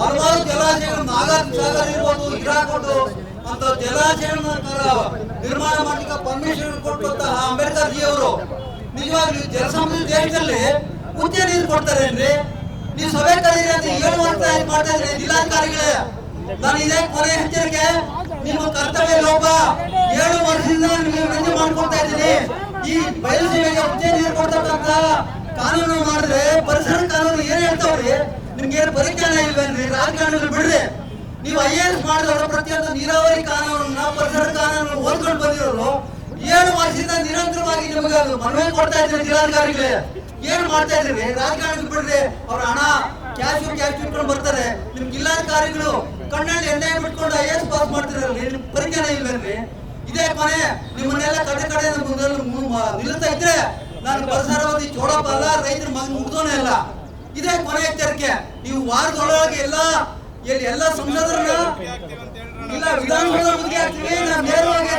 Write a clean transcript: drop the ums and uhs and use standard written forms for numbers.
ಹಲವಾರು ಜಲಾಶಯಗಳು ನಾಗಾರ್ಜುನ ಸಾಗರ್ ಇರ್ಬೋದು, ಹಿರಾಕೋಟು ಅಂತ ಜಲಾಶಯಗಳನ್ನ ನಿರ್ಮಾಣ ಮಾಡ್ಲಿಕ್ಕೆ ಪರ್ಮಿಷನ್ ಕೊಟ್ಟಂತಹ ಅಂಬೇಡ್ಕರ್ ಜಿ ಅವರು ನಿಜವಾಗ್ಲೂ ಜಲಸಂಪನ್ಮೂಲ ದೇಶದಲ್ಲಿ ಉಚ್ಚ ನೀರು ಕೊಡ್ತಾರೇನ್ರಿ? ನೀವು ಸಭೆ ಕರೀರಿ ಅಂತ 7 ವರ್ಷ ಮಾಡ್ತಾ ಇದ್ರಿ ಜಿಲ್ಲಾಧಿಕಾರಿಗಳೇ. ನಾನು ಇದೇ ಕೊನೆ ಎಚ್ಚರಿಕೆ, ನಿಮ್ಮ ಕರ್ತವ್ಯ ಲೋಪ. 7 ವರ್ಷದಿಂದ ನಿಮಗೆ ವಿನಂತಿ ಮಾಡ್ಕೊಳ್ತಾ ಇದ್ದೀನಿ. ಈ ಬಯಲುಸೀಮೆಗೆ ಉಚ್ಚ ನೀರು ಕೊಡ್ತಕ್ಕಂತ ಕಾನೂನು ಮಾಡಿದ್ರೆ ಪರಿಸರ ಕಾನೂನು ಏನ್ ಹೇಳ್ತಾವ್ರಿ? ನಿಮ್ಗೆ ಏನು ಪರಿಜ್ಞಾನ ಇಲ್ವೇನ್ರಿ? ರಾಜಕಾರಣಿಗಳು ಬಿಡ್ರಿ. ನೀವು IAS ಮಾಡಿದವರು ಪ್ರತಿಯೊಂದು ನೀರಾವರಿ ಕಾನೂನನ್ನ ಪರಿಸರ ಕಾನೂನು ಓದ್ಕೊಂಡು ಬಂದಿರೋರು 7 ವರ್ಷದಿಂದ ನಿರಂತರವಾಗಿ ನಿಮಗೆ ಮನವಿ ಕೊಡ್ತಾ ಇದ್ದೀರಿ ಜಿಲ್ಲಾಧಿಕಾರಿಗಳೇ. ಏನ್ ಮಾಡ್ತಾ ಇದ್ರಿ? ರಾಜಕಾರಣಿಗಳು ಬಿಡ್ರಿ. ಅವ್ರ ಹಣ ಕ್ಯಾಶ್ ಇಟ್ಕೊಂಡು ಬರ್ತಾರೆ. ನಿಮ್ ಜಿಲ್ಲಾಧಿಕಾರಿಗಳು ಕಣ್ಣಲ್ಲಿ ಎಣ್ಣೆ ಬಿಟ್ಕೊಂಡು IAS ಪಾಸ್ ಮಾಡ್ತಿರಲ್ರಿ, ನಿಮ್ ಪರಿಜ್ಞಾನ ಇಲ್ವೇನ್ರಿ? ಇದೇ ಕೊನೆ. ನಿಮ್ಮನ್ನೆಲ್ಲ ಕಡೆ ನಿಲ್ತಾ ಇದ್ರೆ ನಾನು ಪರಿಸರವಾದಿ ಚೋಡಪ್ಪ ಅಲ್ಲ, ರೈತರ ಮಗನ್ ಮುಗ್ದೋನೇ ಅಲ್ಲ. ಇದೇ ಕೊನೆ ಎಚ್ಚರಿಕೆ. ನೀವು ವಾರದೊಳಗೆ ಎಲ್ಲ ಸಂಸದರನ್ನ ಇಲ್ಲ ವಿಧಾನಸೌಧ ಮುಗಿಗೆ ಹಾಕ್ತೀವಿ, ನಾನು ನೇರವಾಗಿ